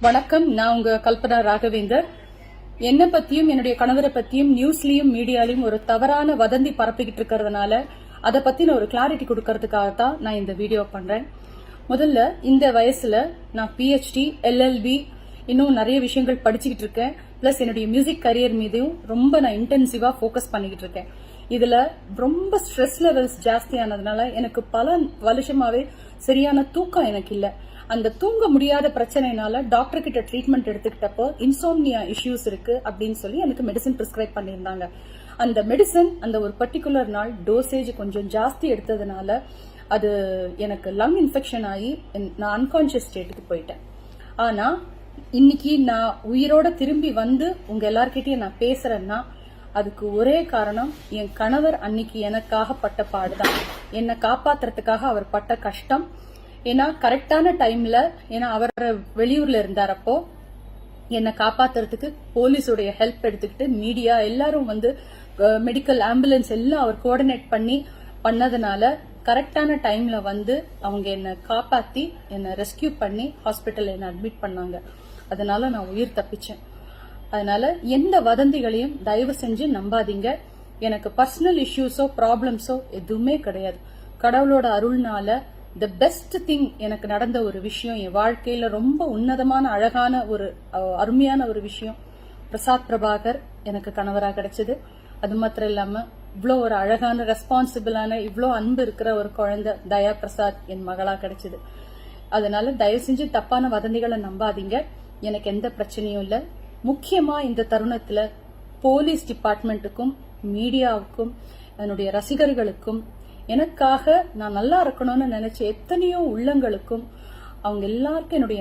வணக்கம். நான் உங்க கல்பனா ராகவேந்தர். என்ன பத்தியும் என்னுடைய கணவரை பத்தியும் நியூஸ்லயும் மீடியாலையும் ஒரு தவறான வதந்தி பரப்பிக்கிட்டு இருக்கிறதுனால அதை பத்தின ஒரு கிளாரிட்டி கொடுக்கறதுக்காகத்தான் நான் இந்த வீடியோ பண்றேன். முதல்ல இந்த வயசுல நான் PhD, LLB இன்னும் நிறைய விஷயங்கள் படிச்சுக்கிட்டு இருக்கேன். பிளஸ் என்னுடைய மியூசிக் கரியர் மீதும் ரொம்ப நான் இன்டென்சிவா போக்கஸ் பண்ணிக்கிட்டு இருக்கேன். இதுல ரொம்ப ஸ்ட்ரெஸ் லெவல்ஸ் ஜாஸ்தியானதுனால எனக்கு பல வருஷமாவே சரியான தூக்கம் எனக்கு இல்ல. அந்த தூங்க முடியாத பிரச்சனைனால டாக்டர் கிட்ட ட்ரீட்மெண்ட் எடுத்துக்கிட்டப்போ இன்சோம்னியா இஷ்யூஸ் இருக்கு அப்படின்னு சொல்லி எனக்கு மெடிசன் பிரிஸ்கிரைப் பண்ணியிருந்தாங்க. அந்த மெடிசன் அந்த ஒரு பர்டிகுலர் நாள் டோசேஜ் கொஞ்சம் ஜாஸ்தி எடுத்ததுனால அது எனக்கு லங் இன்ஃபெக்ஷன் ஆகி நான் அன்கான்சியஸ் ஸ்டேட்டுக்கு போயிட்டேன். ஆனா இன்னைக்கு நான் உயிரோட திரும்பி வந்து உங்க எல்லார்கிட்டயும் நான் பேசுறேன்னா அதுக்கு ஒரே காரணம் என் கணவர் அன்னைக்கு எனக்காக பட்ட பாடுதான். என்னை காப்பாத்துறதுக்காக அவர் பட்ட கஷ்டம். ஏன்னா கரெக்டான டைம்ல, ஏன்னா அவர் வெளியூர்ல இருந்தாரப்போ என்னை காப்பாத்துறதுக்கு போலீஸோடைய ஹெல்ப் எடுத்துக்கிட்டு மீடியா எல்லாரும் வந்து மெடிக்கல் ஆம்புலன்ஸ் எல்லாம் அவர் கோஆர்டினேட் பண்ணதுனால கரெக்டான டைம்ல வந்து அவங்க என்னை காப்பாத்தி என்னை ரெஸ்கியூ பண்ணி ஹாஸ்பிட்டல் என்னை அட்மிட் பண்ணாங்க. அதனால நான் உயிர் தப்பிச்சேன். அதனால எந்த வதந்திகளையும் தயவு செஞ்சு நம்பாதீங்க. எனக்கு பர்சனல் இஷ்யூஸோ ப்ராப்ளம்ஸோ எதுவுமே கிடையாது. கடவுளோட அருள்னால தி பெஸ்ட் திங் எனக்கு நடந்த ஒரு விஷயம், என் வாழ்க்கையில ரொம்ப உன்னதமான அழகான ஒரு அருமையான ஒரு விஷயம், பிரசாத் பிரபாகர் எனக்கு கணவராக கிடைச்சது. அது மாத்திரம் இல்லாம இவ்வளோ ஒரு அழகான ரெஸ்பான்சிபிளான இவ்வளோ அன்பு இருக்கிற ஒரு குழந்தை தயா பிரசாத் என் மகளா கிடைச்சது. அதனால தயவு செஞ்சு தப்பான வதந்திகளை நம்பாதீங்க. எனக்கு எந்த பிரச்சனையும் இல்லை. முக்கியமா இந்த தருணத்துல போலீஸ் டிபார்ட்மெண்ட்டுக்கும் மீடியாவுக்கும் என்னுடைய ரசிகர்களுக்கும் எனக்காக நான் நல்லா இருக்கணும்னு நினைச்ச எத்தனையோ உள்ளங்களுக்கும் அவங்க எல்லாருக்கும் என்னுடைய